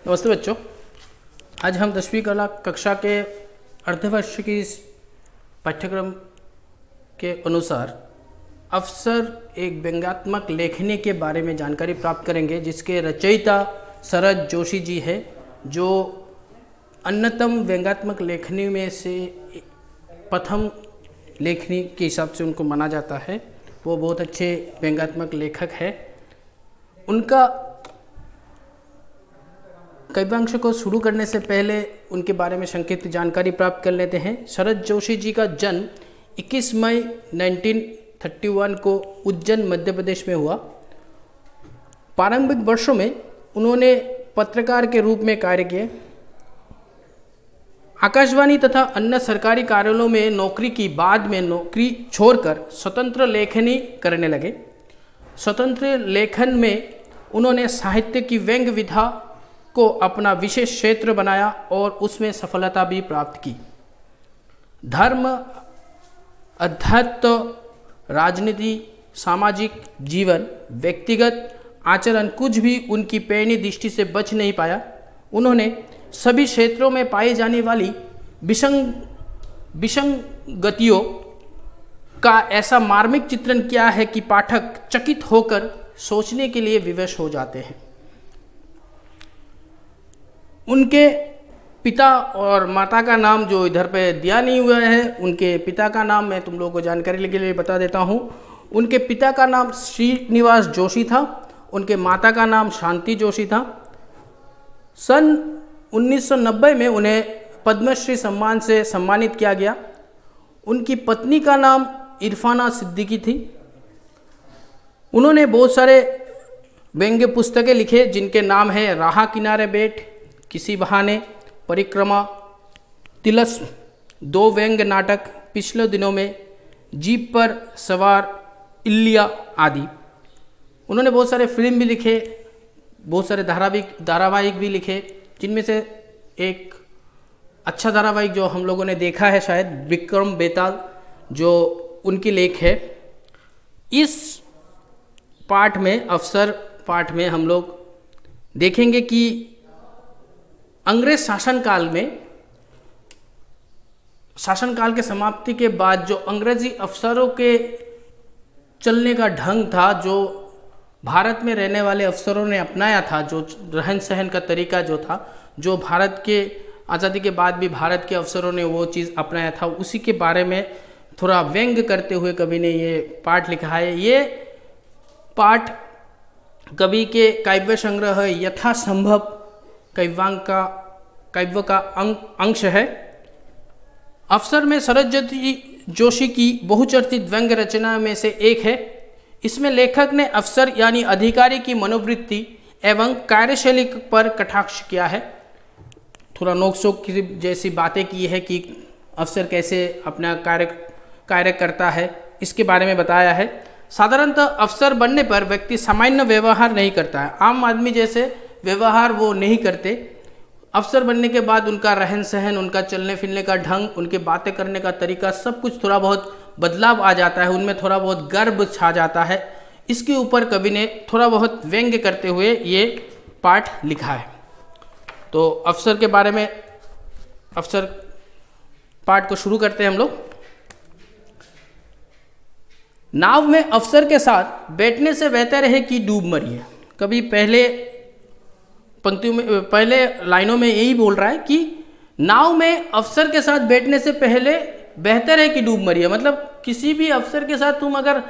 नमस्ते बच्चों, आज हम 10वीं कला कक्षा के अर्धवर्ष की इस पाठ्यक्रम के अनुसार अफसर एक व्यंग्यात्मक लेखनी के बारे में जानकारी प्राप्त करेंगे, जिसके रचयिता शरद जोशी जी है, जो अन्यतम व्यंग्यात्मक लेखनी में से प्रथम लेखनी के हिसाब से उनको माना जाता है। वो बहुत अच्छे व्यंग्यात्मक लेखक है। उनका काव्यांश को शुरू करने से पहले उनके बारे में संक्षिप्त जानकारी प्राप्त कर लेते हैं। शरद जोशी जी का जन्म 21 मई 1931 को उज्जैन मध्य प्रदेश में हुआ। प्रारंभिक वर्षों में उन्होंने पत्रकार के रूप में कार्य किए। आकाशवाणी तथा अन्य सरकारी कार्यालयों में नौकरी की बाद में नौकरी छोड़कर स्वतंत्र लेखनी करने लगे। स्वतंत्र लेखन में उन्होंने साहित्य की व्यंग्य विधा को अपना विशेष क्षेत्र बनाया और उसमें सफलता भी प्राप्त की। धर्म, अध्यात्म, राजनीति, सामाजिक जीवन, व्यक्तिगत आचरण कुछ भी उनकी पैनी दृष्टि से बच नहीं पाया। उन्होंने सभी क्षेत्रों में पाई जाने वाली विसंगतियों का ऐसा मार्मिक चित्रण किया है कि पाठक चकित होकर सोचने के लिए विवश हो जाते हैं। उनके पिता और माता का नाम जो इधर पे दिया नहीं हुआ है, उनके पिता का नाम मैं तुम लोगों को जानकारी के लिए बता देता हूँ। उनके पिता का नाम श्रीनिवास जोशी था, उनके माता का नाम शांति जोशी था। सन 1990 में उन्हें पद्मश्री सम्मान से सम्मानित किया गया। उनकी पत्नी का नाम इरफाना सिद्दीकी थी। उन्होंने बहुत सारे व्यंग्य पुस्तकें लिखे, जिनके नाम है राह किनारे बैठ, किसी बहाने, परिक्रमा, तिलस्म, दो व्यंग्य नाटक, पिछले दिनों में, जीप पर सवार, इल्लिया आदि। उन्होंने बहुत सारे फिल्म भी लिखे, बहुत सारे धारावाहिक भी लिखे, जिनमें से एक अच्छा धारावाहिक जो हम लोगों ने देखा है शायद, विक्रम बेताल, जो उनकी लेख है। इस पाठ में, अफसर पाठ में, हम लोग देखेंगे कि अंग्रेज शासनकाल के समाप्ति के बाद जो अंग्रेजी अफसरों के चलने का ढंग था, जो भारत में रहने वाले अफसरों ने अपनाया था, जो रहन सहन का तरीका जो था, जो भारत के आज़ादी के बाद भी भारत के अफसरों ने वो चीज़ अपनाया था, उसी के बारे में थोड़ा व्यंग्य करते हुए कवि ने ये पाठ लिखा है। ये पाठ कवि के काव्य संग्रह यथासंभव काव्य का अंश है। अफसर में शरद जोशी की बहुचर्चित व्यंग्य रचना में से एक है। इसमें लेखक ने अफसर यानी अधिकारी की मनोवृत्ति एवं कार्यशैली पर कटाक्ष किया है। थोड़ा नोक-झोंक की जैसी बातें की है कि अफसर कैसे अपना कार्य करता है, इसके बारे में बताया है। साधारणतः अफसर बनने पर व्यक्ति सामान्य व्यवहार नहीं करता है, आम आदमी जैसे व्यवहार वो नहीं करते। अफसर बनने के बाद उनका रहन सहन, उनका चलने फिरने का ढंग, उनके बातें करने का तरीका, सब कुछ थोड़ा बहुत बदलाव आ जाता है, उनमें थोड़ा बहुत गर्व छा जाता है। इसके ऊपर कवि ने थोड़ा बहुत व्यंग्य करते हुए ये पाठ लिखा है। तो अफसर के बारे में, अफसर पाठ को शुरू करते हैं हम लोग। नाव में अफसर के साथ बैठने से बेहतर है कि डूब मरिए। कभी पहले पंक्तियों में, पहले लाइनों में यही बोल रहा है कि नाव में अफसर के साथ बैठने से पहले बेहतर है कि डूब मरिए। मतलब किसी भी अफसर के साथ तुम अगर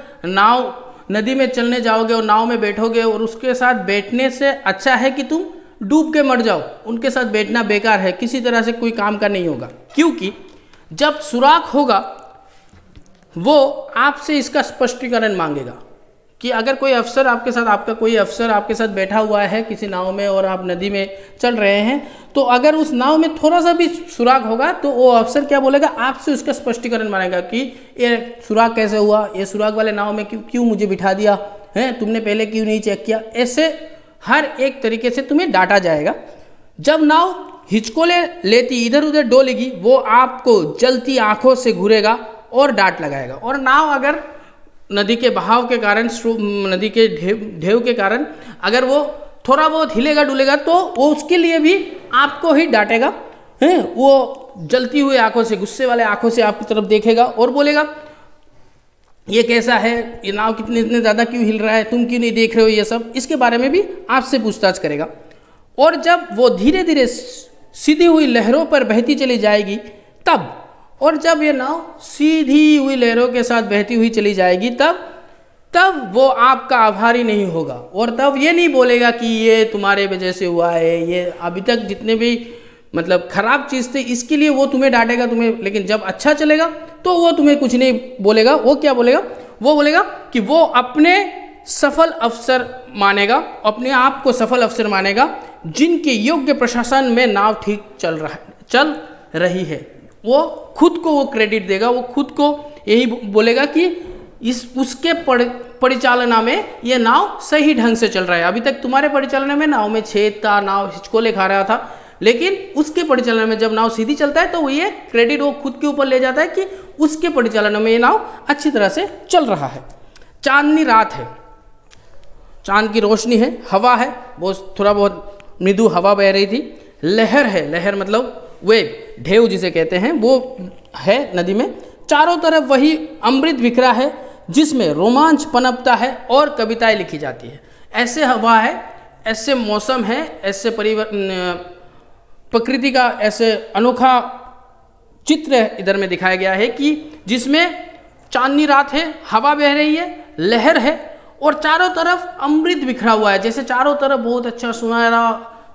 नदी में चलने जाओगे और नाव में बैठोगे और उसके साथ बैठने से अच्छा है कि तुम डूब के मर जाओ। उनके साथ बैठना बेकार है, किसी तरह से कोई काम का नहीं होगा, क्योंकि जब सुराख होगा वो आपसे इसका स्पष्टीकरण मांगेगा कि अगर कोई अफसर आपके साथ, आपका कोई अफसर आपके साथ बैठा हुआ है किसी नाव में और आप नदी में चल रहे हैं, तो अगर उस नाव में थोड़ा सा भी सुराग होगा तो वो अफसर क्या बोलेगा, आपसे उसका स्पष्टीकरण मांगेगा कि ये सुराग कैसे हुआ, ये सुराग वाले नाव में क्यों मुझे बिठा दिया है, तुमने पहले क्यों नहीं चेक किया। ऐसे हर एक तरीके से तुम्हें डांटा जाएगा। जब नाव हिचकोले लेती इधर उधर डोलेगी, वो आपको जलती आंखों से घूरेगा और डांट लगाएगा। और नाव अगर नदी के बहाव के कारण, नदी के ढेव के कारण अगर वो थोड़ा बहुत हिलेगा डुलेगा तो वो उसके लिए भी आपको ही डांटेगा, हैं, वो जलती हुई आंखों से, गुस्से वाले आंखों से आपकी तरफ देखेगा और बोलेगा ये कैसा है, ये नाव कितने इतने ज़्यादा क्यों हिल रहा है, तुम क्यों नहीं देख रहे हो, ये सब इसके बारे में भी आपसे पूछताछ करेगा। और जब वो धीरे धीरे सीधी हुई लहरों पर बहती चली जाएगी तब, और जब ये नाव सीधी हुई लहरों के साथ बहती हुई चली जाएगी तब वो आपका आभारी नहीं होगा, और तब ये नहीं बोलेगा कि ये तुम्हारे वजह से हुआ है, ये अभी तक जितने भी मतलब खराब चीज़ थे इसके लिए वो तुम्हें डांटेगा तुम्हें, लेकिन जब अच्छा चलेगा तो वो तुम्हें कुछ नहीं बोलेगा। वो क्या बोलेगा, वो बोलेगा कि वो अपने सफल अफसर मानेगा, अपने आप को सफल अफसर मानेगा जिनके योग्य प्रशासन में नाव ठीक चल रही है। वो खुद को वो क्रेडिट देगा, वो खुद को यही बोलेगा कि उसके परिचालना में ये नाव सही ढंग से चल रहा है। अभी तक तुम्हारे परिचालना में नाव में छेद था, नाव हिचकोले खा रहा था, लेकिन उसके परिचालन में जब नाव सीधी चलता है तो वो ये क्रेडिट वो खुद के ऊपर ले जाता है कि उसके परिचालन में ये नाव अच्छी तरह से चल रहा है। चांदनी रात है, चांद की रोशनी है, हवा है, वो थोड़ा बहुत मृदु हवा बह रही थी, लहर है, लहर मतलब वेव, ढेव जिसे कहते हैं, वो है नदी में। चारों तरफ वही अमृत बिखरा है जिसमें रोमांच पनपता है और कविताएं लिखी जाती है। ऐसे हवा है, ऐसे मौसम है, ऐसे प्रकृति का ऐसे अनोखा चित्र इधर में दिखाया गया है कि जिसमें चांदनी रात है, हवा बह रही है, लहर है और चारों तरफ अमृत बिखरा हुआ है। जैसे चारों तरफ बहुत अच्छा सुनहरा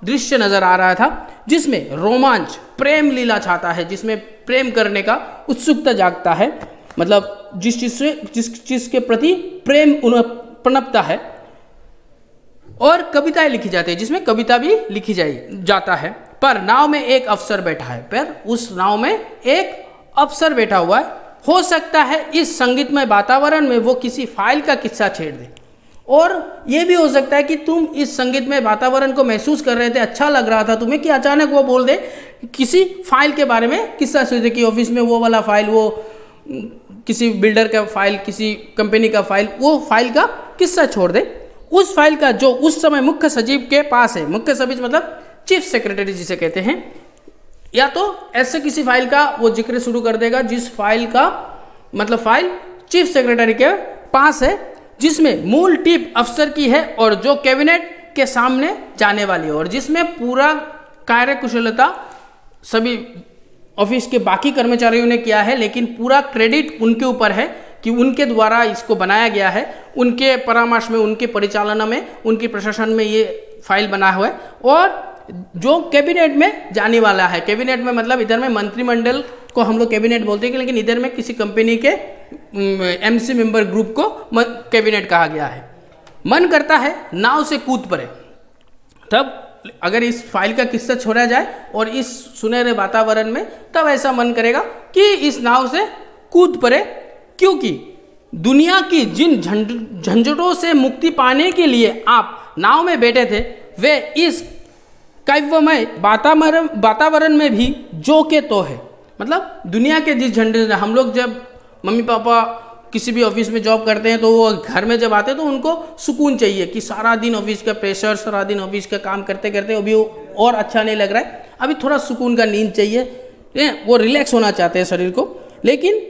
दृश्य नजर आ रहा था जिसमें रोमांच, प्रेम लीला छाता है, जिसमें प्रेम करने का उत्सुकता जागता है, मतलब जिस चीज के प्रति प्रेम पनपता है, और कविताएं लिखी जाती है जिसमें कविता भी लिखी जाता है। पर नाव में एक अफसर बैठा है, पर उस नाव में एक अफसर बैठा हुआ है। हो सकता है इस संगीतमय वातावरण में वो किसी फाइल का किस्सा छेड़ दे, और ये भी हो सकता है कि तुम इस संगीतमय वातावरण को महसूस कर रहे थे, अच्छा लग रहा था तुम्हें, कि अचानक वो बोल दे किसी फाइल के बारे में किस्सा छेड़ दे कि ऑफिस में वो वाला फाइल, वो किसी बिल्डर का फाइल, किसी कंपनी का फाइल, वो फाइल का किस्सा छोड़ दे। उस फाइल का जो उस समय मुख्य सचिव के पास है, मुख्य सचिव मतलब चीफ सेक्रेटरी जिसे कहते हैं, या तो ऐसे किसी फाइल का वो जिक्र शुरू कर देगा जिस फाइल का मतलब फाइल चीफ सेक्रेटरी के पास है, जिसमें मूल टिप अफसर की है और जो कैबिनेट के सामने जाने वाली है, और जिसमें पूरा कार्यकुशलता सभी ऑफिस के बाकी कर्मचारियों ने किया है, लेकिन पूरा क्रेडिट उनके ऊपर है कि उनके द्वारा इसको बनाया गया है, उनके परामर्श में, उनके परिचालना में, उनके प्रशासन में ये फाइल बना हुआ है, और जो कैबिनेट में जाने वाला है। कैबिनेट में मतलब इधर में मंत्रिमंडल को हम लोग कैबिनेट बोलते हैं, लेकिन इधर में किसी कंपनी के एमसी मेंबर ग्रुप को कैबिनेट कहा गया है। मन करता है नाव से कूद पड़े। तब अगर इस फाइल का किस्सा छोड़ा जाए और इस सुनहरे वातावरण में, तब ऐसा मन करेगा कि इस नाव से कूद पड़े, क्योंकि दुनिया की जिन झंझटों से मुक्ति पाने के लिए आप नाव में बैठे थे, वे इस काव्यमय वातावरण में भी जो के तो है। मतलब दुनिया के जिस झंडे, हम लोग जब मम्मी पापा किसी भी ऑफिस में जॉब करते हैं तो वो घर में जब आते हैं तो उनको सुकून चाहिए कि सारा दिन ऑफिस का प्रेशर, सारा दिन ऑफिस का काम करते करते अभी और अच्छा नहीं लग रहा है, अभी थोड़ा सुकून का नींद चाहिए, वो रिलैक्स होना चाहते हैं शरीर को। लेकिन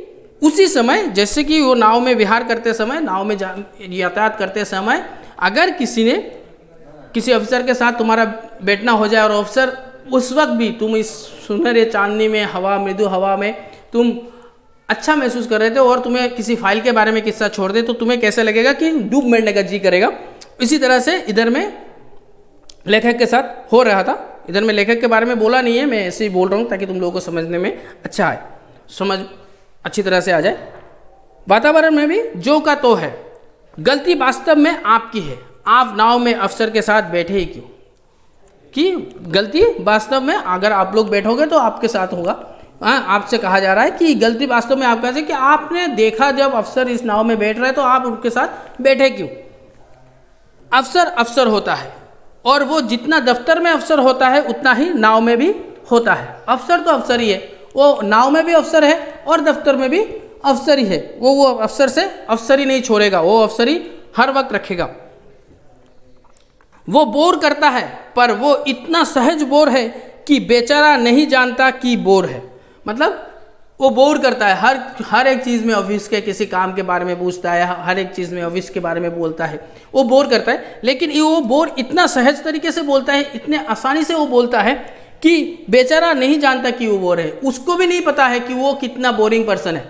उसी समय जैसे कि वो नाव में विहार करते समय, नाव में यातायात करते समय, अगर किसी अफसर के साथ तुम्हारा बैठना हो जाए और अफसर उस वक्त भी तुम इस सुनहरे चांदनी में, हवा, मृदु हवा में तुम अच्छा महसूस कर रहे थे और तुम्हें किसी फाइल के बारे में किस्सा छोड़ दे, तो तुम्हें कैसे लगेगा कि डूब मरने का जी करेगा। इसी तरह से इधर में लेखक के साथ हो रहा था। इधर में लेखक के बारे में बोला नहीं है, मैं ऐसे ही बोल रहा हूँ ताकि तुम लोगों को समझने में अच्छा आए, समझ अच्छी तरह से आ जाए। वातावरण में भी जो का तो है, गलती वास्तव में आपकी है, आप नाव में अफसर के साथ बैठे ही क्यों, कि गलती वास्तव में अगर आप लोग बैठोगे तो आपके साथ होगा। आपसे कहा जा रहा है कि गलती वास्तव में आपका है कि आपने देखा जब अफसर इस नाव में बैठ रहे हैं तो आप उनके साथ बैठे क्यों। अफसर अफसर होता है और वो जितना दफ्तर में अफसर होता है उतना ही नाव में भी होता है। अफसर तो अफसर ही है, वो नाव में भी अफसर है और दफ्तर में भी अफसर ही है। वो अफसर से अफसर ही नहीं छोड़ेगा, वो अफसर ही हर वक्त रखेगा। वो बोर करता है, पर वो इतना सहज बोर है कि बेचारा नहीं जानता कि बोर है। मतलब वो बोर करता है, हर एक चीज़ में ऑफिस के किसी काम के बारे में पूछता है, हर एक चीज़ में ऑफिस के बारे में बोलता है, वो बोर करता है। लेकिन वो बोर इतना सहज तरीके से बोलता है, इतने आसानी से वो बोलता है कि बेचारा नहीं जानता कि वो बोर है। उसको भी नहीं पता है कि वो कितना बोरिंग पर्सन है,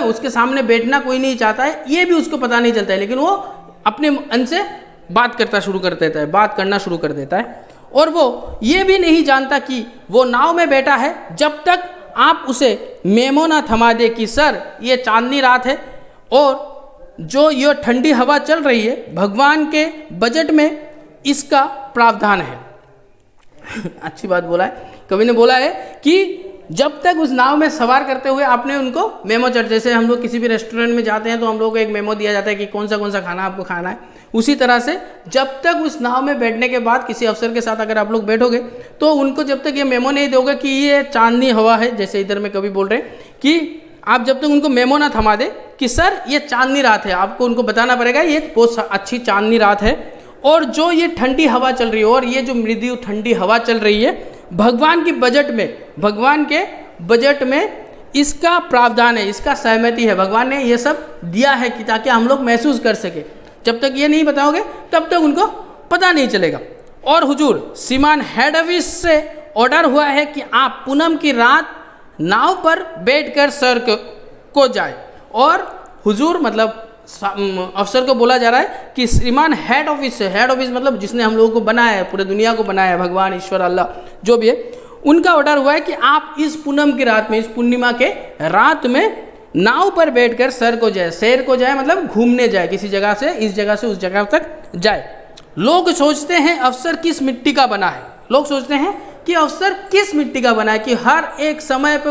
उसके सामने बैठना कोई नहीं चाहता है, ये भी उसको पता नहीं चलता है, लेकिन वो अपने मन से बात करना शुरू कर देता है। और वो ये भी नहीं जानता कि वो नाव में बैठा है जब तक आप उसे मेमो ना थमा दे कि सर ये चांदनी रात है और जो ये ठंडी हवा चल रही है, भगवान के बजट में इसका प्रावधान है। अच्छी बात बोला है, कवि ने बोला है कि जब तक उस नाव में सवार करते हुए आपने उनको मेमो चढ़, जैसे हम लोग किसी भी रेस्टोरेंट में जाते हैं तो हम लोग को एक मेमो दिया जाता है कि कौन सा खाना आपको खाना है, उसी तरह से जब तक उस नाव में बैठने के बाद किसी अफसर के साथ अगर आप लोग बैठोगे तो उनको जब तक ये मेमो नहीं दोगे कि ये चांदनी हवा है, जैसे इधर में कभी बोल रहे हैं कि आप जब तक उनको मेमो ना थमा दे कि सर ये चांदनी रात है, आपको उनको बताना पड़ेगा ये बहुत अच्छी चांदनी रात है और जो ये ठंडी हवा चल रही है और ये जो मृदु ठंडी हवा चल रही है भगवान के बजट में इसका प्रावधान है, इसका सहमति है, भगवान ने ये सब दिया है कि ताकि हम लोग महसूस कर सके। जब तक ये नहीं बताओगे तब तक उनको पता नहीं चलेगा। और हुजूर श्रीमान हेड ऑफिस से ऑर्डर हुआ है कि आप पूनम की रात नाव पर बैठकर सर को जाए। और हुजूर मतलब अफसर को बोला जा रहा है कि श्रीमान हेड ऑफिस से, हेड ऑफिस मतलब जिसने हम लोगों को बनाया है, पूरे दुनिया को बनाया है, भगवान ईश्वर अल्लाह जो भी है, उनका ऑर्डर हुआ है कि आप इस पूनम की रात में, इस पूर्णिमा के रात में नाव पर बैठकर सैर को जाए मतलब घूमने जाए, किसी जगह से इस जगह से उस जगह तक जाए। लोग सोचते हैं अफसर किस मिट्टी का बना है, लोग सोचते हैं कि अफसर किस मिट्टी का बना है, कि हर एक समय पे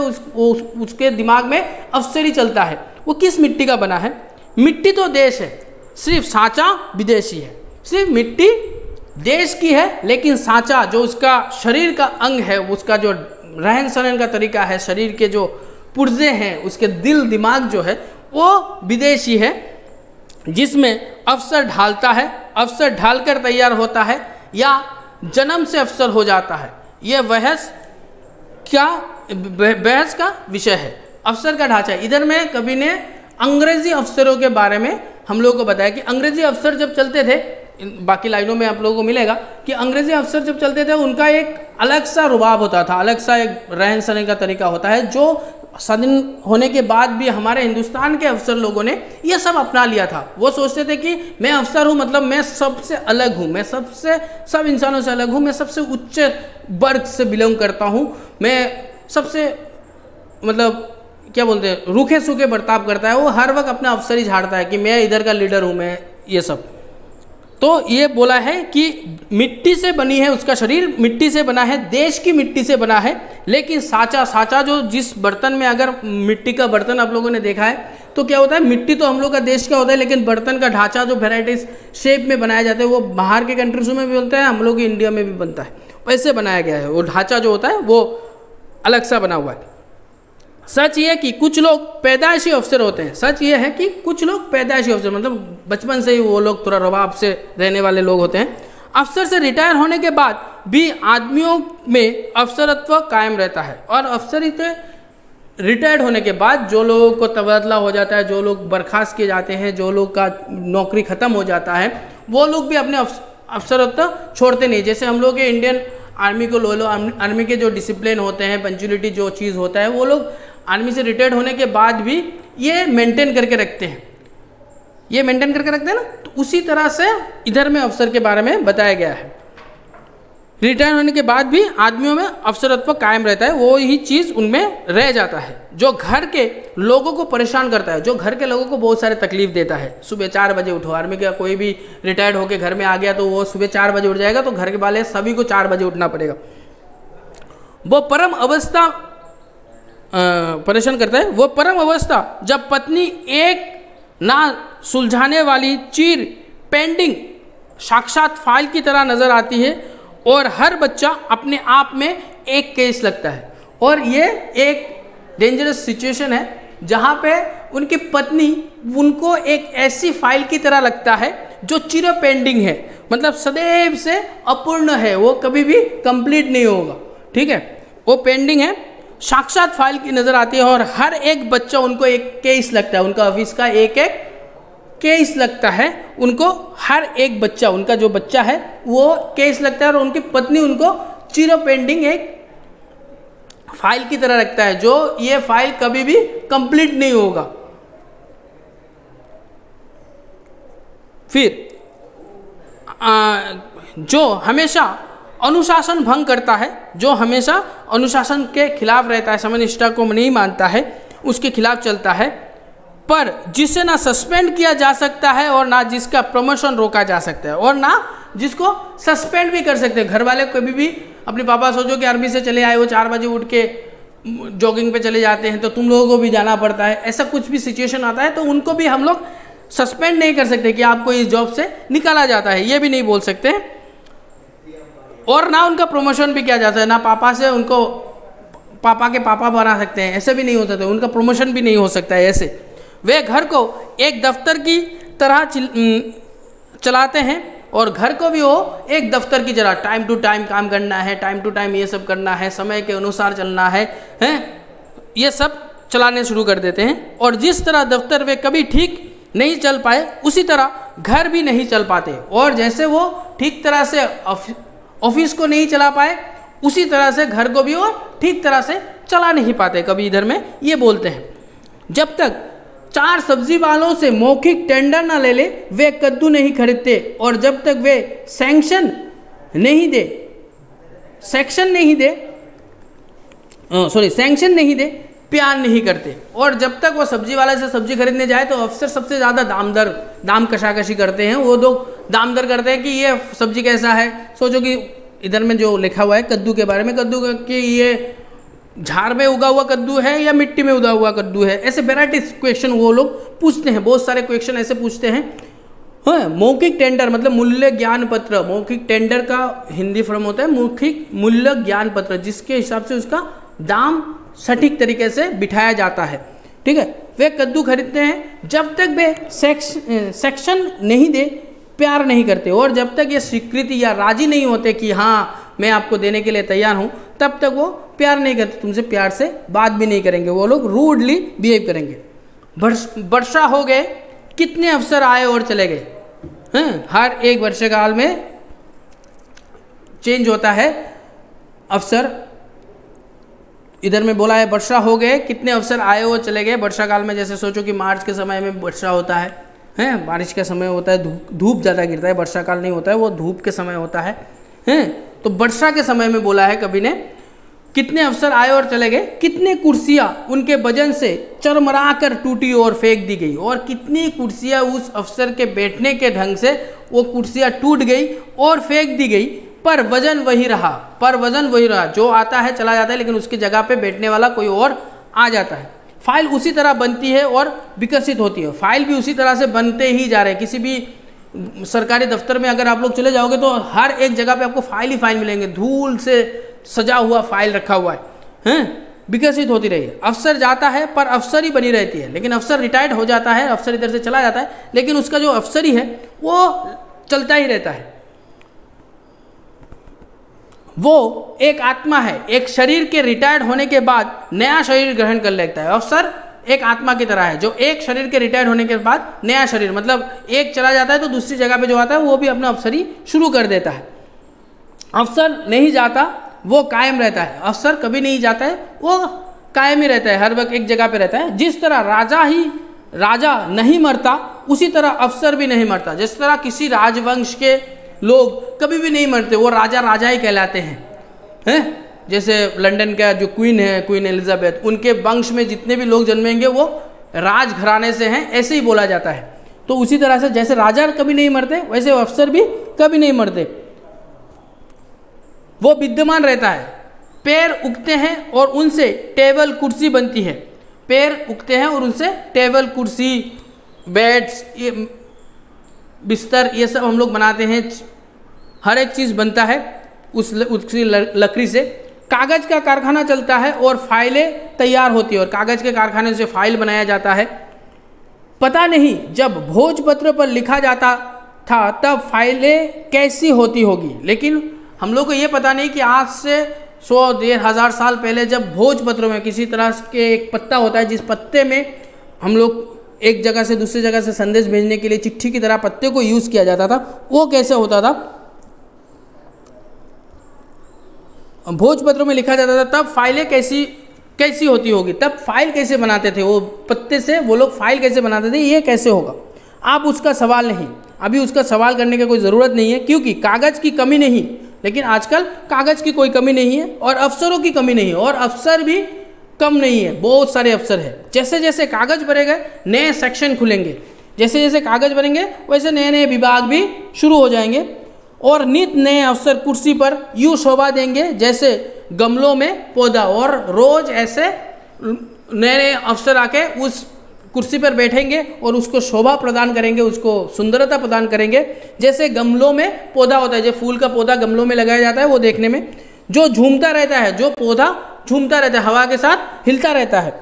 उसके दिमाग में अफसर ही चलता है। वो किस मिट्टी का बना है? मिट्टी तो देश है, सिर्फ सांचा विदेशी है। सिर्फ मिट्टी देश की है, लेकिन सांचा जो उसका शरीर का अंग है, उसका जो रहन सहन का तरीका है, शरीर के जो पुर्जे हैं, उसके दिल दिमाग जो है वो विदेशी है, जिसमें अफसर ढालता है, अफसर ढालकर तैयार होता है या जन्म से अफसर हो जाता है। यह बहस का विषय है, अफसर का ढांचा है। इधर में कवि ने अंग्रेजी अफसरों के बारे में हम लोगों को बताया कि अंग्रेजी अफसर जब चलते थे, बाकी लाइनों में आप लोगों को मिलेगा कि अंग्रेजी अफसर जब चलते थे उनका एक अलग सा रुबाब होता था, अलग सा एक रहन सहन का तरीका होता है, जो स्वाधीन होने के बाद भी हमारे हिंदुस्तान के अफसर लोगों ने ये सब अपना लिया था। वो सोचते थे कि मैं अफसर हूँ मतलब मैं सबसे अलग हूँ, मैं सब इंसानों से अलग हूँ, मैं सबसे उच्च वर्ग से बिलोंग करता हूँ, मैं सबसे मतलब क्या बोलते हैं रूखे सूखे बर्ताव करता है। वो हर वक्त अपना अफसर ही झाड़ता है कि मैं इधर का लीडर हूँ, मैं ये सब। तो ये बोला है कि मिट्टी से बनी है, उसका शरीर मिट्टी से बना है, देश की मिट्टी से बना है, लेकिन सांचा जो जिस बर्तन में, अगर मिट्टी का बर्तन आप लोगों ने देखा है तो क्या होता है, मिट्टी तो हम लोग का देश का होता है, लेकिन बर्तन का ढांचा जो वेराइटीज शेप में बनाया जाता है वो बाहर के कंट्रीज़ में भी बनता है, हम लोग इंडिया में भी बनता है, वैसे बनाया गया है। वो ढांचा जो होता है वो अलग सा बना हुआ है। सच ये कि कुछ लोग पैदाइशी अफसर होते हैं, सच ये है कि कुछ लोग पैदाइशी अफसर मतलब बचपन से ही वो लोग थोड़ा रवाब से रहने वाले लोग होते हैं। अफसर से रिटायर होने के बाद भी आदमियों में अफसरत्व कायम रहता है, और अफसर से रिटायर्ड होने के बाद जो लोगों को तबादला हो जाता है, जो लोग बर्खास्त किए जाते हैं, जो लोग का नौकरी ख़त्म हो जाता है, वो लोग भी अपने अफसरत्व छोड़ते नहीं। जैसे हम लोग के इंडियन आर्मी को लो, आर्मी के जो डिसिप्लिन होते हैं, पंचुअलिटी जो चीज़ होता है, वो लोग आर्मी से रिटायर्ड होने के बाद भी ये मेंटेन करके रखते हैं, ये मेंटेन करके रखते हैं ना। तो उसी तरह से इधर में अफसर के बारे में बताया गया है। रिटायर होने के बाद भी आदमियों में अफसरत्व कायम रहता है, वो ही चीज़ उनमें रह जाता है। जो घर के लोगों को परेशान करता है, जो घर के लोगों को बहुत सारे तकलीफ देता है, सुबह 4 बजे उठो, आर्मी का कोई भी रिटायर्ड होकर घर में आ गया तो वो सुबह 4 बजे उठ जाएगा, तो घर के वाले सभी को 4 बजे उठना पड़ेगा। वो परम अवस्था परेशान करता है, वो परम अवस्था जब पत्नी एक ना सुलझाने वाली चीर पेंडिंग साक्षात फाइल की तरह नजर आती है, और हर बच्चा अपने आप में एक केस लगता है। और ये एक डेंजरस सिचुएशन है जहाँ पे उनकी पत्नी उनको एक ऐसी फाइल की तरह लगता है जो चिर पेंडिंग है, मतलब सदैव से अपूर्ण है, वो कभी भी कंप्लीट नहीं होगा, ठीक है, वो पेंडिंग है। साक्षात फाइल की नज़र आती है और हर एक बच्चा उनको एक केस लगता है, उनका ऑफिस का एक एक केस लगता है उनको, हर एक बच्चा, उनका जो बच्चा है वो केस लगता है और उनकी पत्नी उनको चिरो पेंडिंग एक फाइल की तरह रखता है, जो ये फाइल कभी भी कंप्लीट नहीं होगा। फिर जो हमेशा अनुशासन भंग करता है, जो हमेशा अनुशासन के खिलाफ रहता है, समय निष्ठा को नहीं मानता है, उसके खिलाफ चलता है, पर जिसे ना सस्पेंड किया जा सकता है और ना जिसका प्रमोशन रोका जा सकता है और ना जिसको सस्पेंड भी कर सकते हैं। घर वाले कभी भी अपने पापा सोचो कि आर्मी से चले आए, वो 4 बजे उठ के जॉगिंग पे चले जाते हैं तो तुम लोगों को भी जाना पड़ता है, ऐसा कुछ भी सिचुएशन आता है तो उनको भी हम लोग सस्पेंड नहीं कर सकते कि आपको इस जॉब से निकाला जाता है, ये भी नहीं बोल सकते। और ना उनका प्रमोशन भी किया जाता है, ना पापा से उनको पापा के पापा बना सकते हैं, ऐसे भी नहीं हो सकते, उनका प्रमोशन भी नहीं हो सकता है ऐसे। वे घर को एक दफ्तर की तरह चलाते हैं और घर को भी वो एक दफ्तर की तरह टाइम टू टाइम काम करना है, टाइम टू टाइम ये सब करना है, समय के अनुसार चलना है, ये सब चलाने शुरू कर देते हैं। और जिस तरह दफ्तर वे कभी ठीक नहीं चल पाए उसी तरह घर भी नहीं चल पाते, और जैसे वो ठीक तरह से ऑफिस को नहीं चला पाए उसी तरह से घर को भी वो ठीक तरह से चला नहीं पाते। कभी इधर में ये बोलते हैं, जब तक 4 सब्जी वालों से मौखिक टेंडर ना ले ले वे कद्दू नहीं खरीदते, और जब तक वे सैंक्शन नहीं दे प्यार नहीं करते। और जब तक वो सब्जी वाले से सब्जी खरीदने जाए तो अफसर सबसे ज़्यादा दाम कशाकशी करते हैं, वो लोग दाम दर करते हैं कि ये सब्जी कैसा है। सोचो कि इधर में जो लिखा हुआ है कद्दू के बारे में, कद्दू कि ये झाड़ में उगा हुआ कद्दू है या मिट्टी में उगा हुआ कद्दू है, ऐसे वेराइटीज क्वेश्चन वो लोग पूछते हैं, बहुत सारे क्वेश्चन ऐसे पूछते हैं। हाँ, मौखिक टेंडर मतलब मूल्य ज्ञान पत्र, मौखिक टेंडर का हिंदी फॉर्म होता है मौखिक मूल्य ज्ञान पत्र, जिसके हिसाब से उसका दाम सटीक तरीके से बिठाया जाता है, ठीक है। वे कद्दू खरीदते हैं जब तक वे सेक्शन नहीं दे प्यार नहीं करते, और जब तक ये स्वीकृति या राजी नहीं होते कि हाँ मैं आपको देने के लिए तैयार हूँ, तब तक वो प्यार नहीं करते, तुमसे प्यार से बात भी नहीं करेंगे, वो लोग रूडली बिहेव करेंगे। वर्षा हो गए, कितने अफसर आए और चले गए, हैं, हर एक वर्षकाल में चेंज होता है अफसर। इधर में बोला है वर्षा हो गए, कितने अफसर आए और चले गए। वर्षा काल में जैसे सोचो कि मार्च के समय में वर्षा होता है, हैं, बारिश का समय होता है, धूप ज़्यादा गिरता है, वर्षा काल नहीं होता है, वो धूप के समय होता है, हैं। तो वर्षा के समय में बोला है कवि ने, कितने अफसर आए और चले गए, कितने कुर्सियाँ उनके वजन से चरमरा कर टूटी और फेंक दी गई, और कितनी कुर्सियाँ उस अफसर के बैठने के ढंग से वो कुर्सियाँ टूट गई और फेंक दी गई, पर वजन वही रहा, जो आता है चला जाता है, लेकिन उसकी जगह पे बैठने वाला कोई और आ जाता है। फाइल उसी तरह बनती है और विकसित होती है, फाइल भी उसी तरह से बनते ही जा रहे हैं। किसी भी सरकारी दफ्तर में अगर आप लोग चले जाओगे तो हर एक जगह पे आपको फाइल ही फाइल मिलेंगे, धूल से सजा हुआ फाइल रखा हुआ है, विकसित होती रही है। अफसर जाता है पर अफसर ही बनी रहती है, लेकिन अफसर रिटायर्ड हो जाता है, अफसर इधर से चला जाता है, लेकिन उसका जो अफसरी है वो चलता ही रहता है। वो एक आत्मा है, एक शरीर के रिटायर्ड होने के बाद नया शरीर ग्रहण कर लेता है। अफसर एक आत्मा की तरह है जो एक शरीर के रिटायर्ड होने के बाद नया शरीर, मतलब एक चला जाता है तो दूसरी जगह पे जो आता है वो भी अपना अफसरी शुरू कर देता है। अफसर नहीं जाता, वो कायम रहता है। अफसर कभी नहीं जाता है, वो कायम ही रहता है, हर वक्त एक जगह पे रहता है। जिस तरह राजा नहीं मरता, उसी तरह अफसर भी नहीं मरता। जिस तरह किसी राजवंश के लोग कभी भी नहीं मरते, वो राजा ही कहलाते हैं। जैसे लंदन का जो क्वीन है, क्वीन एलिजाबेथ, उनके वंश में जितने भी लोग जन्मेंगे वो राजघराने से हैं, ऐसे ही बोला जाता है। तो उसी तरह से जैसे राजा कभी नहीं मरते, वैसे अफसर भी कभी नहीं मरते, वो विद्यमान रहता है। पैर उगते हैं और उनसे टेबल कुर्सी बनती है। पैर उगते हैं और उनसे टेबल कुर्सी, बेड्स, ये बिस्तर, ये सब हम लोग बनाते हैं। हर एक चीज़ बनता है उसकी लकड़ी से। कागज़ का कारखाना चलता है और फाइलें तैयार होती है, और कागज़ के कारखाने से फाइल बनाया जाता है। पता नहीं जब भोजपत्र पर लिखा जाता था तब फाइलें कैसी होती होगी। लेकिन हम लोग को ये पता नहीं कि आज से 100-1,000 साल पहले जब भोजपत्रों में किसी तरह के एक पत्ता होता है, जिस पत्ते में हम लोग एक जगह से दूसरी जगह से संदेश भेजने के लिए चिट्ठी की तरह पत्ते को यूज़ किया जाता था, वो कैसे होता था, भोजपत्रों में लिखा जाता था, तब फाइलें कैसी होती होगी, तब फाइल कैसे बनाते थे वो पत्ते से, वो लोग फाइल कैसे बनाते थे, ये कैसे होगा। आप उसका सवाल नहीं, अभी उसका सवाल करने की कोई ज़रूरत नहीं है, क्योंकि कागज़ की कमी नहीं। लेकिन आजकल कागज़ की कोई कमी नहीं है और अफसरों की कमी नहीं है, और अफसर भी कम नहीं है, बहुत सारे अफसर हैं। जैसे जैसे कागज़ भरेंगे नए सेक्शन खुलेंगे, जैसे जैसे कागज़ भरेंगे वैसे नए नए विभाग भी शुरू हो जाएंगे, और नित नए अफसर कुर्सी पर यूँ शोभा देंगे जैसे गमलों में पौधा, और रोज़ ऐसे नए नए अफसर आके उस कुर्सी पर बैठेंगे और उसको शोभा प्रदान करेंगे, उसको सुंदरता प्रदान करेंगे, जैसे गमलों में पौधा होता है, जो फूल का पौधा गमलों में लगाया जाता है, वो देखने में जो झूमता रहता है, जो पौधा झूमता रहता है, हवा के साथ हिलता रहता है,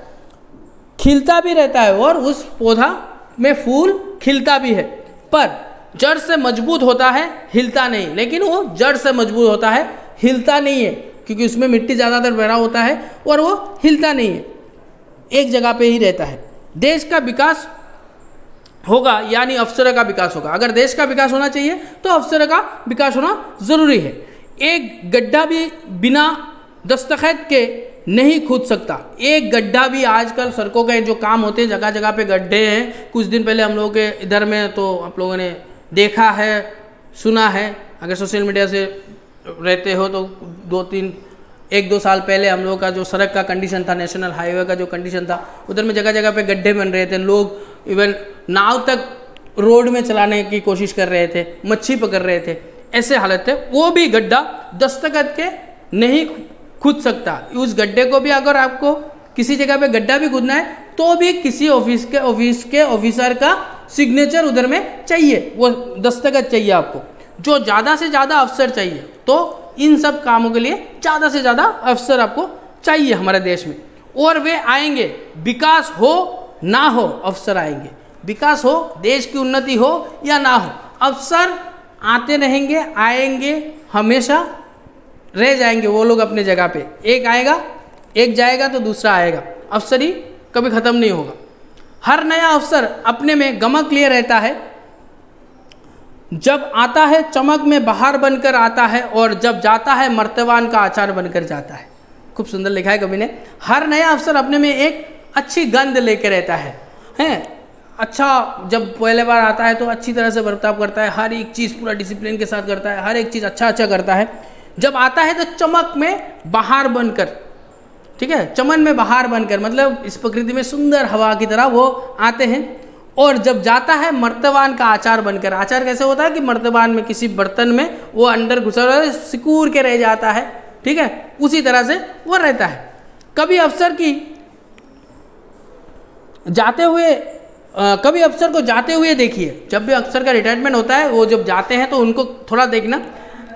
खिलता भी रहता है, और उस पौधा में फूल खिलता भी है, पर जड़ से मजबूत होता है, हिलता नहीं। लेकिन वो जड़ से मजबूत होता है, हिलता नहीं है, क्योंकि उसमें मिट्टी ज़्यादातर भरा होता है और वो हिलता नहीं है, एक जगह पे ही रहता है। देश का विकास होगा यानी अफसर का विकास होगा। अगर देश का विकास होना चाहिए तो अफसर का विकास होना ज़रूरी है। एक गड्ढा भी बिना दस्तखत के नहीं खुद सकता। एक गड्ढा भी, आजकल सड़कों के जो काम होते हैं जगह जगह पे गड्ढे हैं। कुछ दिन पहले हम लोगों के इधर में तो आप लोगों ने देखा है, सुना है, अगर सोशल मीडिया से रहते हो तो 1-2 साल पहले हम लोग का जो सड़क का कंडीशन था, नेशनल हाईवे का जो कंडीशन था, उधर में जगह जगह पे गड्ढे बन रहे थे, लोग इवन नाव तक रोड में चलाने की कोशिश कर रहे थे, मच्छी पकड़ रहे थे, ऐसे हालत थे। वो भी गड्ढा दस्तखत के नहीं खुद सकता। उस गड्ढे को भी अगर आपको किसी जगह पे गड्ढा भी खुदना है तो भी किसी ऑफिस के ऑफिसर का सिग्नेचर उधर में चाहिए, वो दस्तखत चाहिए आपको। जो ज़्यादा से ज़्यादा अफसर चाहिए, तो इन सब कामों के लिए ज़्यादा से ज़्यादा अफसर आपको चाहिए हमारे देश में, और वे आएंगे, विकास हो ना हो अफसर आएंगे, विकास हो, देश की उन्नति हो या ना हो, अफसर आते रहेंगे, आएंगे, हमेशा रह जाएंगे वो लोग अपने जगह पे। एक आएगा, एक जाएगा तो दूसरा आएगा, अफसरी कभी ख़त्म नहीं होगा। हर नया अफसर अपने में गमक लिए रहता है, जब आता है चमक में बहार बनकर आता है, और जब जाता है मर्तबान का अचार बनकर जाता है। खूब सुंदर लिखा है कवि ने। हर नया अफसर अपने में एक अच्छी गंध लेकर रहता है, अच्छा, जब पहले बार आता है तो अच्छी तरह से बर्ताव करता है, हर एक चीज़ पूरा डिसिप्लिन के साथ करता है, हर एक चीज़ अच्छा करता है। जब आता है तो चमक में बहार बनकर, ठीक है, चमन में बहार बनकर, मतलब इस प्रकृति में सुंदर हवा की तरह वो आते हैं। और जब जाता है मर्तबान का आचार बनकर। आचार कैसे होता है कि मर्तबान में किसी बर्तन में वो अंदर घुसा हुआ है, सिकूर के रह जाता है, ठीक है, उसी तरह से वो रहता है। कभी अफसर को जाते हुए देखिए, जब भी अफसर का रिटायरमेंट होता है, वो जब जाते हैं तो उनको थोड़ा देखना।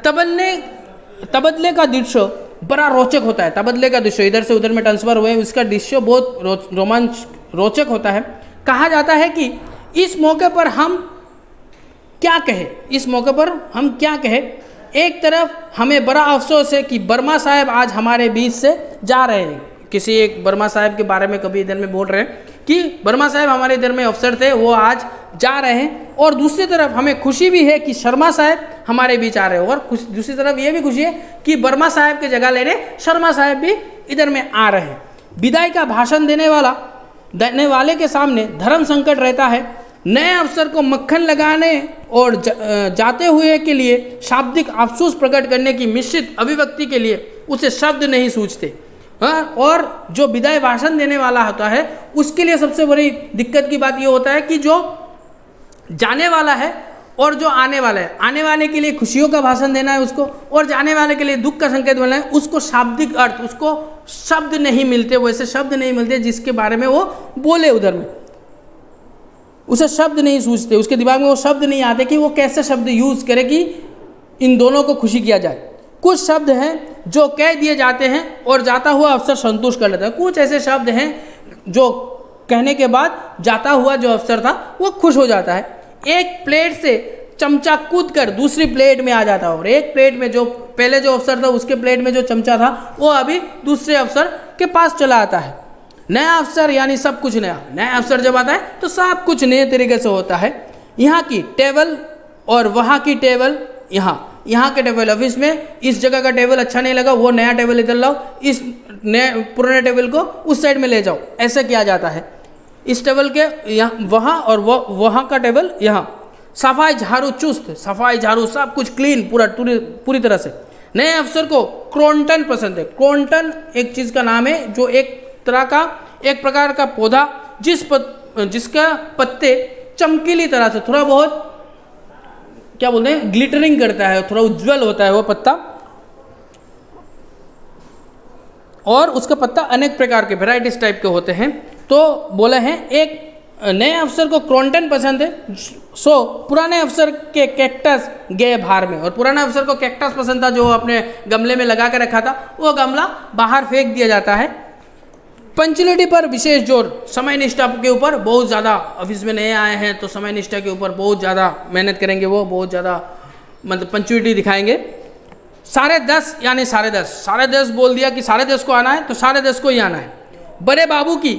तबदले का दृश्य बड़ा रोचक होता है। तबदले का दृश्य, इधर से उधर में ट्रांसफर हुए, उसका दृश्य बहुत रोचक होता है। कहा जाता है कि इस मौके पर हम क्या कहें, एक तरफ हमें बड़ा अफसोस है कि वर्मा साहब आज हमारे बीच से जा रहे हैं। किसी एक वर्मा साहब के बारे में कभी इधर में बोल रहे हैं कि वर्मा साहब हमारे इधर में अफसर थे, वो आज जा रहे हैं। और दूसरी तरफ हमें खुशी भी है कि शर्मा साहब हमारे बीच आ रहे हैं, और दूसरी तरफ ये भी खुशी है कि वर्मा साहब की जगह लेने शर्मा साहब भी इधर में आ रहे हैं। विदाई का भाषण देने वाले के सामने धर्म संकट रहता है। नए अफसर को मक्खन लगाने और जाते हुए के लिए शाब्दिक अफसोस प्रकट करने की मिश्रित अभिव्यक्ति के लिए उसे शब्द नहीं सूझते। और जो विदाई भाषण देने वाला होता है उसके लिए सबसे बड़ी दिक्कत की बात ये होता है कि जो जाने वाला है और जो आने वाला है, आने वाले के लिए खुशियों का भाषण देना है उसको, और जाने वाले के लिए दुख का संकेत देना है उसको। शाब्दिक अर्थ, उसको शब्द नहीं मिलते, वैसे शब्द नहीं मिलते जिसके बारे में वो बोले, उधर में उसे शब्द नहीं सूझते, उसके दिमाग में वो शब्द नहीं आते कि वो कैसे शब्द यूज करे कि इन दोनों को खुशी किया जाए। कुछ शब्द हैं जो कह दिए जाते हैं और जाता हुआ अफसर संतुष्ट कर लेता है। कुछ ऐसे शब्द हैं जो कहने के बाद जाता हुआ जो अफसर था वो खुश हो जाता है। एक प्लेट से चमचा कूद कर दूसरी प्लेट में आ जाता है और एक प्लेट में जो पहले जो अफसर था उसके प्लेट में जो चमचा था वो अभी दूसरे अफसर के पास चला आता है। नया अफसर यानी सब कुछ नया। नया अफसर जब आता है तो सब कुछ नए तरीके से होता है। यहाँ की टेबल और वहाँ की टेबल, यहाँ के टेबल ऑफिस में इस जगह का टेबल अच्छा नहीं लगा, वो नया टेबल इधर लाओ, इस नए पुराने टेबल को उस साइड में ले जाओ, ऐसे किया जाता है। इस टेबल के यहाँ वहाँ और वहाँ का टेबल यहाँ। सफाई झाड़ू चुस्त, सफाई झाड़ू सब कुछ क्लीन पूरी तरह से। नए अफसर को क्रोटन पसंद है। क्रोटन एक चीज़ का नाम है जो एक प्रकार का पौधा जिसका पत्ते चमकीली तरह से थोड़ा बहुत क्या बोलते हैं ग्लिटरिंग करता है, थोड़ा उज्जवल होता है वो पत्ता, और उसका पत्ता अनेक प्रकार के वेराइटीज टाइप के होते हैं। तो बोले हैं एक नए अफसर को क्रोटन पसंद है, सो पुराने अफसर के कैक्टस गए बाहर में। और पुराने अफसर को कैक्टस पसंद था जो अपने गमले में लगा कर रखा था, वो गमला बाहर फेंक दिया जाता है। पंचुअलिटी पर विशेष जोर, समय निष्ठा के ऊपर बहुत ज़्यादा। ऑफिस में नए आए हैं तो समय निष्ठा के ऊपर बहुत ज़्यादा मेहनत करेंगे, वो बहुत ज़्यादा मतलब पंचुअलिटी दिखाएंगे। 10:30 यानी 10:30 बोल दिया कि 10:30 को आना है तो 10:30 को ही आना है। बड़े बाबू की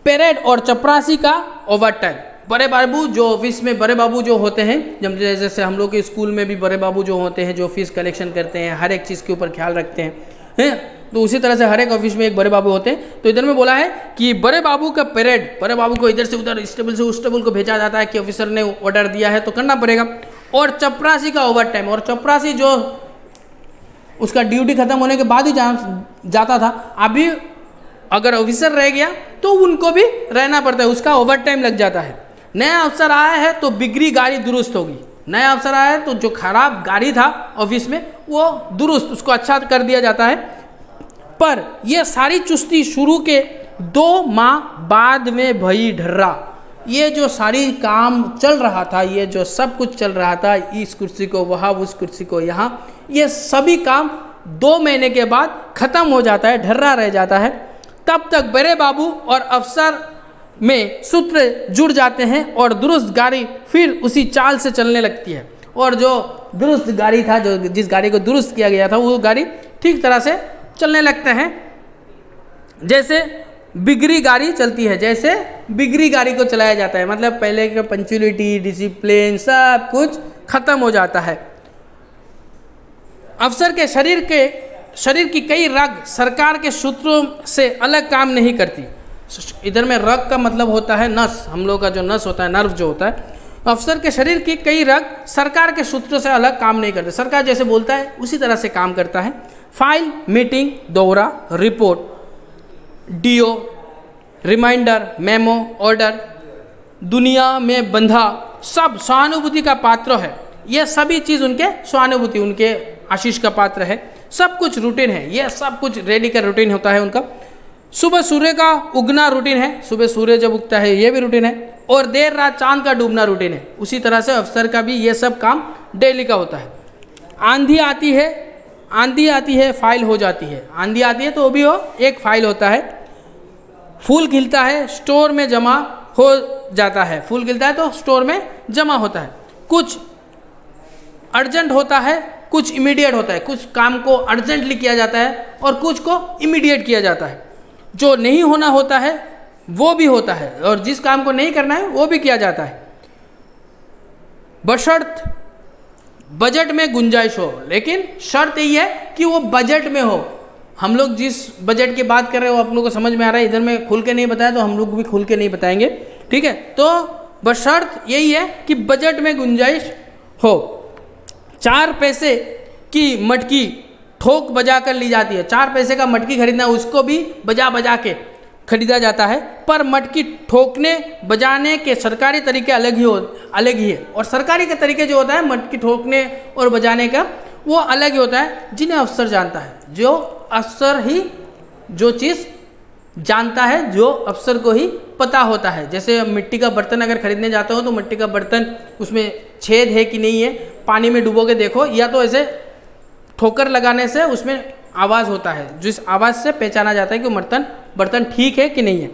परेड और चपरासी का ओवर टाइम। बड़े बाबू जो ऑफिस में बड़े बाबू जो होते हैं, जैसे हम लोग के स्कूल में भी बड़े बाबू जो होते हैं जो फीस कलेक्शन करते हैं, हर एक चीज़ के ऊपर ख्याल रखते हैं, तो उसी तरह से हर एक ऑफिस में एक बड़े बाबू होते हैं। तो इधर में बोला है कि बड़े बाबू का परेड, बड़े बाबू को इधर से उधर, इस टेबल से उस टेबल को भेजा जाता है कि ऑफिसर ने ऑर्डर दिया है तो करना पड़ेगा। और चपरासी का ओवर टाइम, और चपरासी जो उसका ड्यूटी खत्म होने के बाद ही जाता था, अभी अगर ऑफिसर रह गया तो उनको भी रहना पड़ता है, उसका ओवर टाइम लग जाता है। नया अफसर आया है तो बिगड़ी गाड़ी दुरुस्त होगी। नया अफसर आया है तो जो खराब गाड़ी था ऑफिस में वो दुरुस्त, उसको अच्छा कर दिया जाता है। पर यह सारी चुस्ती शुरू के 2 माह बाद में भई ढर्रा। ये जो सारी काम चल रहा था, ये जो सब कुछ चल रहा था, इस कुर्सी को वहाँ, उस कुर्सी को यहाँ, ये सभी काम 2 महीने के बाद खत्म हो जाता है, ढर्रा रह जाता है। तब तक बड़े बाबू और अफसर में सूत्र जुड़ जाते हैं और दुरुस्त गाड़ी फिर उसी चाल से चलने लगती है। और जो दुरुस्त गाड़ी था, जो जिस गाड़ी को दुरुस्त किया गया था, वो गाड़ी ठीक तरह से चलने लगते हैं। जैसे बिगड़ी गाड़ी चलती है, जैसे बिगड़ी गाड़ी को चलाया जाता है, मतलब पहले का पंक्चुअलिटी, डिसिप्लिन सब कुछ खत्म हो जाता है। अफसर के शरीर की कई रग सरकार के सूत्रों से अलग काम नहीं करती। इधर में रग का मतलब होता है नस, हम लोग का जो नस होता है, नर्व जो होता है। अफसर के शरीर की कई रग सरकार के सूत्रों से अलग काम नहीं करते, सरकार जैसे बोलता है उसी तरह से काम करता है। फाइल, मीटिंग, दौरा, report, DO, reminder, memo, order, दुनिया में बंधा सब सहानुभूति का पात्र है। यह सभी चीज़ उनके सहानुभूति, उनके आशीष का पात्र है। सब कुछ रूटीन है, यह सब कुछ रेडी का रूटीन होता है उनका। सुबह सूर्य का उगना रूटीन है, सुबह सूर्य जब उगता है ये भी रूटीन है। और देर रात चांद का डूबना रूटीन है। उसी तरह से अफसर का भी ये सब काम डेली का होता है। आंधी आती है फाइल हो जाती है। आंधी आती है तो वो भी एक फाइल होता है। फूल खिलता है स्टोर में जमा हो जाता है, फूल खिलता है तो स्टोर में जमा होता है। कुछ अर्जेंट होता है, कुछ इमीडिएट होता है। कुछ काम को अर्जेंटली किया जाता है और कुछ को इमीडिएट किया जाता है। जो नहीं होना होता है वो भी होता है और जिस काम को नहीं करना है वो भी किया जाता है, बशर्त बजट में गुंजाइश हो। लेकिन शर्त यही है कि वो बजट में हो। हम लोग जिस बजट की बात कर रहे हो आप लोगों को समझ में आ रहा है, इधर में खुल के नहीं बताया तो हम लोग भी खुल के नहीं बताएंगे, ठीक है। तो बशर्त यही है कि बजट में गुंजाइश हो। 4 पैसे की मटकी ठोक बजा कर ली जाती है। 4 पैसे का मटकी खरीदना, उसको भी बजा के खरीदा जाता है। पर मटकी ठोकने बजाने के सरकारी तरीके अलग ही है। और सरकारी के तरीके जो होता है मटकी ठोकने और बजाने का, वो अलग ही होता है, जिन्हें अफसर जानता है। जो अफसर ही जो चीज़ जानता है, जो अफसर को ही पता होता है। जैसे मिट्टी का बर्तन अगर खरीदने जाते हो तो मिट्टी का बर्तन उसमें छेद है कि नहीं है, पानी में डुबो के देखो, या तो ऐसे ठोकर लगाने से उसमें आवाज़ होता है, जिस आवाज़ से पहचाना जाता है कि बर्तन ठीक है कि नहीं है।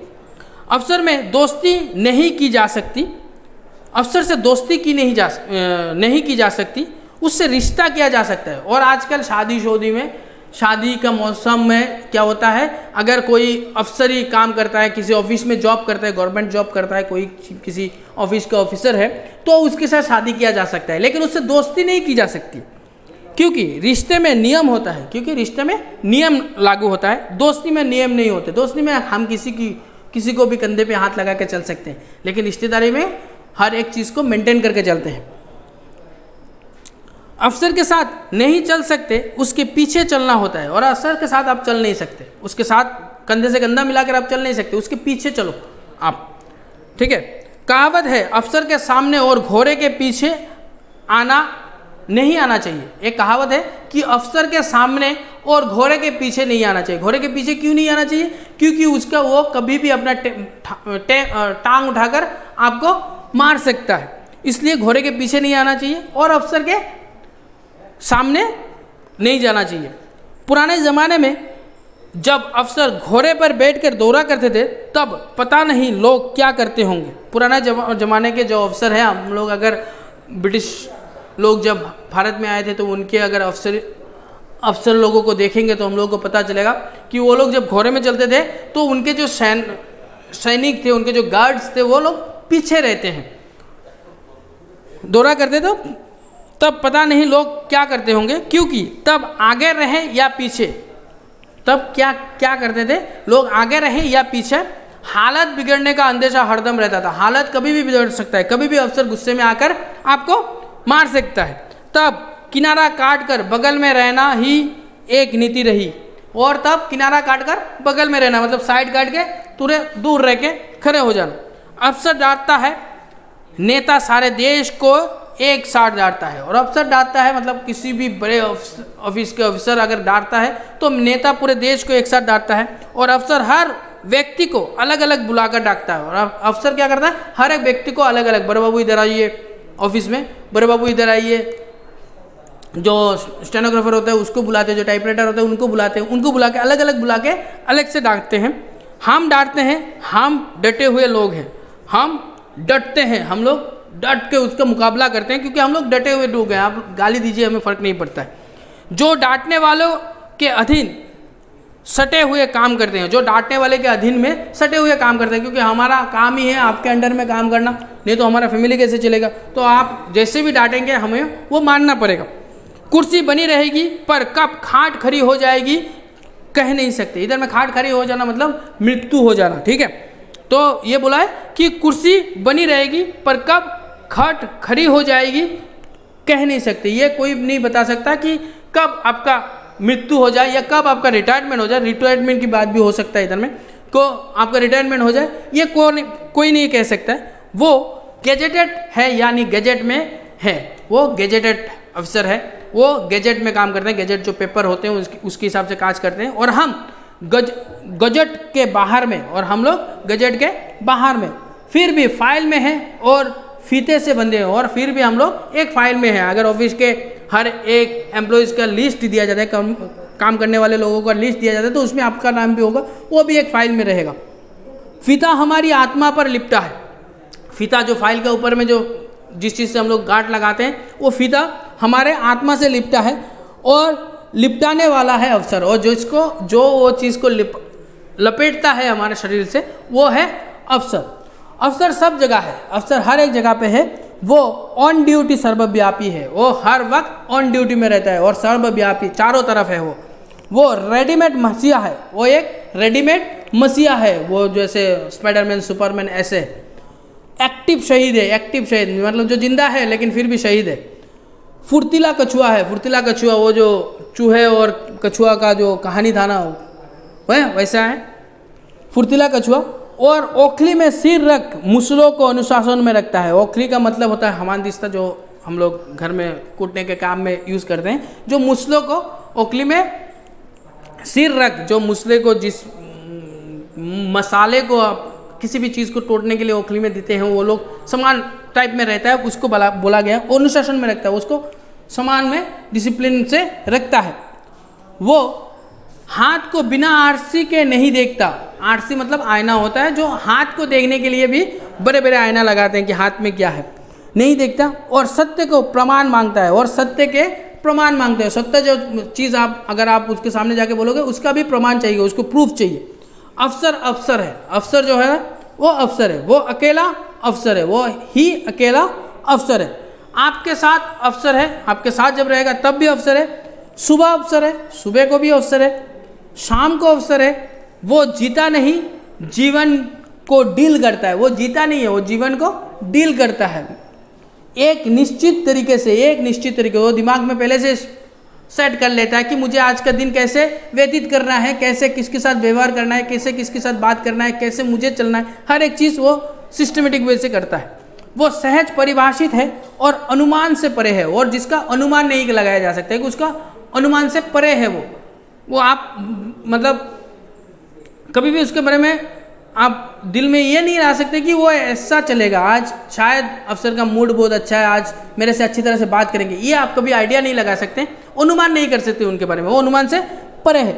अफसर में दोस्ती नहीं की जा सकती। अफसर से दोस्ती की नहीं की जा सकती, उससे रिश्ता किया जा सकता है। और आजकल शादी में, शादी का मौसम में क्या होता है, अगर कोई अफसरी काम करता है, किसी ऑफिस में जॉब करता है, गवर्नमेंट जॉब करता है, कोई किसी ऑफिस का ऑफिसर है, तो उसके साथ शादी किया जा सकता है, लेकिन उससे दोस्ती नहीं की जा सकती, क्योंकि रिश्ते में नियम होता है, क्योंकि रिश्ते में नियम लागू होता है, दोस्ती में नियम नहीं होते। दोस्ती में हम किसी को भी कंधे पे हाथ लगा के चल सकते हैं, लेकिन रिश्तेदारी में हर एक चीज़ को मेंटेन करके चलते हैं। अफसर के साथ नहीं चल सकते, उसके पीछे चलना होता है। और अफसर के साथ आप चल नहीं सकते, उसके साथ कंधे से कंधा मिलाकर आप चल नहीं सकते, उसके पीछे चलो आप, ठीक है। कहावत है, अफसर के सामने और घोड़े के पीछे नहीं आना चाहिए। एक कहावत है कि अफसर के सामने और घोड़े के पीछे नहीं आना चाहिए। घोड़े के पीछे क्यों नहीं आना चाहिए? क्योंकि उसका वो कभी भी अपना टांग उठाकर आपको मार सकता है, इसलिए घोड़े के पीछे नहीं आना चाहिए और अफसर के सामने नहीं जाना चाहिए। पुराने ज़माने में जब अफसर घोड़े पर बैठकर दौरा करते थे, तब पता नहीं लोग क्या करते होंगे। पुराने ज़माने के जो अफसर हैं, हम लोग अगर ब्रिटिश लोग जब भारत में आए थे तो उनके अगर अफसर लोगों को देखेंगे तो हम लोगों को पता चलेगा कि वो लोग जब घोड़े में चलते थे तो उनके जो सैनिक थे, उनके जो गार्ड्स थे, वो लोग पीछे रहते हैं। दौरा करते तो तब पता नहीं लोग क्या करते होंगे, क्योंकि तब आगे रहे या पीछे, तब क्या करते थे लोग, आगे रहे या पीछे, हालत बिगड़ने का अंदेशा हरदम रहता था। हालत कभी भी बिगड़ सकता है, कभी भी अफसर गुस्से में आकर आपको मार सकता है। तब किनारा काटकर बगल में रहना ही एक नीति रही। और तब किनारा काटकर बगल में रहना मतलब साइड काट के तुरे दूर रह के खड़े हो जाना। अफसर डांटता है, नेता सारे देश को एक साथ डांटता है। और अफसर डांटता है मतलब किसी भी बड़े ऑफिस के अफसर अगर डांटता है तो नेता पूरे देश को एक साथ डांटता है। और अफसर हर व्यक्ति को अलग अलग बुलाकर डांटता है। और अफसर क्या करता है, हर एक व्यक्ति को अलग अलग, बड़े बाबू इधर आइए ऑफिस में, बड़े बाबू इधर आइए, जो स्टेनोग्राफर होता है उसको बुलाते हैं, जो टाइपराइटर होता है उनको बुलाते हैं, उनको बुला के अलग अलग बुला के अलग से डांटते हैं। हम डांटते हैं, हम डटे हुए लोग हैं, हम डटते हैं, हम लोग डट के उसका मुकाबला करते हैं, क्योंकि हम लोग डटे हुए लोग हैं। आप गाली दीजिए, हमें फ़र्क नहीं पड़ता है। जो डांटने वालों के अधीन सटे हुए काम करते हैं, जो डांटने वाले के अधीन में सटे हुए काम करते हैं, क्योंकि हमारा काम ही है आपके अंडर में काम करना, नहीं तो हमारा फैमिली कैसे चलेगा। तो आप जैसे भी डांटेंगे हमें वो मानना पड़ेगा। कुर्सी बनी रहेगी पर कब खाट खड़ी हो जाएगी कह नहीं सकते। इधर में खाट खड़ी हो जाना मतलब मृत्यु हो जाना, ठीक है। तो ये बोला है कि कुर्सी बनी रहेगी पर कब खाट खड़ी हो जाएगी कह नहीं सकते। ये कोई नहीं बता सकता कि कब आपका मृत्यु हो जाए या कब आपका रिटायरमेंट हो जाए। रिटायरमेंट की बात भी हो सकता है इधर में, को आपका रिटायरमेंट हो जाए, ये कोई नहीं कह सकता है। वो गैजेटेड है, यानी गैजेट में है, वो गैजेटेड अफसर है, वो गैजेट में काम करते हैं। गैजेट जो पेपर होते हैं उसके हिसाब से काज करते हैं। और हम गजट के बाहर में, और हम लोग गजट के बाहर में, फिर भी फाइल में है और फीते से बंधे हैं, और फिर भी हम लोग एक फाइल में हैं। अगर ऑफिस के हर एक एम्प्लॉयज़ का लिस्ट दिया जाता है, काम करने वाले लोगों का लिस्ट दिया जाता है, तो उसमें आपका नाम भी होगा, वो भी एक फाइल में रहेगा। फीता हमारी आत्मा पर लिपटा है। फीता जो फाइल के ऊपर में जो जिस चीज़ से हम लोग गांठ लगाते हैं, वो फीता हमारे आत्मा से लिपटा है और लिपटाने वाला है अफसर। और जो वो चीज़ को लपेटता है हमारे शरीर से, वो है अफसर। अफसर सब जगह है, अफसर हर एक जगह पे है। वो ऑन ड्यूटी सर्वव्यापी है, वो हर वक्त ऑन ड्यूटी में रहता है और सर्वव्यापी चारों तरफ है। वो रेडीमेड मसीहा है, वो एक रेडीमेड मसीहा है। वो जैसे स्पाइडरमैन, सुपरमैन, ऐसे एक्टिव शहीद है। एक्टिव शहीद मतलब जो जिंदा है लेकिन फिर भी शहीद है। फुर्तीला कछुआ है। फुर्तीला कछुआ वो जो चूहे और कछुआ का जो कहानी था ना, वैसा है फुर्तीला कछुआ। और ओखली में सिर रख मुसलों को अनुशासन में रखता है। ओखली का मतलब होता है हमानदिस्ता, जो हम लोग घर में कूटने के काम में यूज़ करते हैं। जो मुसलों को ओखली में सिर रख, जो मुसले को, जिस मसाले को किसी भी चीज़ को तोड़ने के लिए ओखली में देते हैं, वो लोग समान टाइप में रहता है, उसको बोला गया अनुशासन में रखता है, उसको समान में डिसिप्लिन से रखता है। वो हाथ को बिना आरसी के नहीं देखता। आरसी मतलब आईना होता है, जो हाथ को देखने के लिए भी बड़े बड़े आईना लगाते हैं कि हाथ में क्या है। नहीं देखता और सत्य को प्रमाण मांगता है, और सत्य के प्रमाण मांगते हैं। सत्य जो चीज़ आप अगर आप उसके सामने जाके बोलोगे उसका भी प्रमाण चाहिए, उसको प्रूफ चाहिए। अफसर अफसर है, अफसर जो है वो अफसर है, वो अकेला अफसर है, वो ही अकेला अफसर है। आपके साथ अफसर है, आपके साथ जब रहेगा तब भी अफसर है। सुबह अफसर है, सुबह को भी अफसर है, शाम को अफसर है। वो जीता नहीं, जीवन को डील करता है। वो जीता नहीं है, वो जीवन को डील करता है एक निश्चित तरीके से, वो दिमाग में पहले से सेट कर लेता है कि मुझे आज का दिन कैसे व्यतीत करना है, कैसे किसके साथ व्यवहार करना है, कैसे किसके साथ बात करना है, कैसे मुझे चलना है। हर एक चीज़ वो सिस्टमेटिक वे से करता है। वो सहज परिभाषित है और अनुमान से परे है, और जिसका अनुमान नहीं लगाया जा सकता है कि उसका अनुमान से परे है। वो आप मतलब कभी भी उसके बारे में आप दिल में ये नहीं ला सकते कि वो ऐसा चलेगा, आज शायद अफसर का मूड बहुत अच्छा है, आज मेरे से अच्छी तरह से बात करेंगे। ये आप कभी आइडिया नहीं लगा सकते, अनुमान नहीं कर सकते उनके बारे में, वो अनुमान से परे है।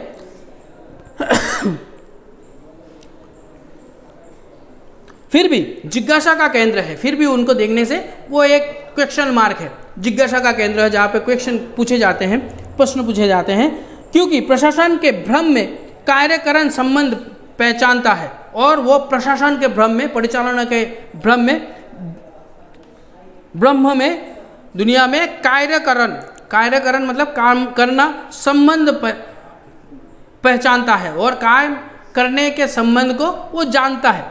फिर भी जिज्ञासा का केंद्र है, फिर भी उनको देखने से वो एक क्वेश्चन मार्क है, जिज्ञासा का केंद्र है, जहाँ पे क्वेश्चन पूछे जाते हैं, प्रश्न पूछे जाते हैं। क्योंकि प्रशासन के भ्रम में कार्यकरण संबंध पहचानता है, और वो प्रशासन के भ्रम में, परिचालन के भ्रम में दुनिया में कार्यकरण मतलब काम करना, संबंध पहचानता है, और काम करने के संबंध को वो जानता है।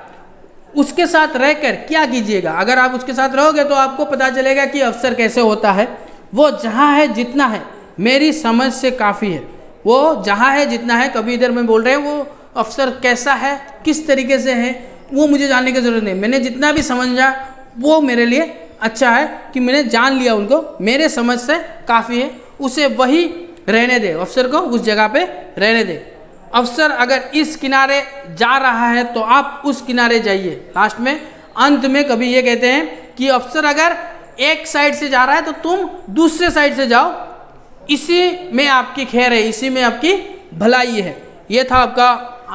उसके साथ रहकर क्या कीजिएगा, अगर आप उसके साथ रहोगे तो आपको पता चलेगा कि अफसर कैसे होता है। वो जहाँ है जितना है मेरी समझ से काफ़ी है, वो जहाँ है जितना है, कभी इधर में बोल रहे हैं वो अफसर कैसा है, किस तरीके से है, वो मुझे जानने की ज़रूरत नहीं। मैंने जितना भी समझा वो मेरे लिए अच्छा है कि मैंने जान लिया उनको, मेरे समझ से काफ़ी है। उसे वही रहने दे, अफसर को उस जगह पे रहने दे। अफसर अगर इस किनारे जा रहा है तो आप उस किनारे जाइए। लास्ट में अंत में कभी ये कहते हैं कि अफसर अगर एक साइड से जा रहा है तो तुम दूसरे साइड से जाओ, इसी में आपकी खैर है, इसी में आपकी भलाई है। ये था आपका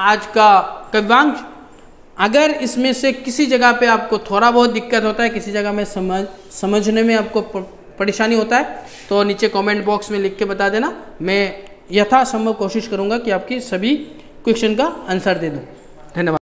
आज का काव्यांश। अगर इसमें से किसी जगह पे आपको थोड़ा बहुत दिक्कत होता है, किसी जगह में समझने में आपको परेशानी होता है, तो नीचे कमेंट बॉक्स में लिख के बता देना। मैं यथासंभव कोशिश करूँगा कि आपकी सभी क्वेश्चन का आंसर दे दूँ। धन्यवाद।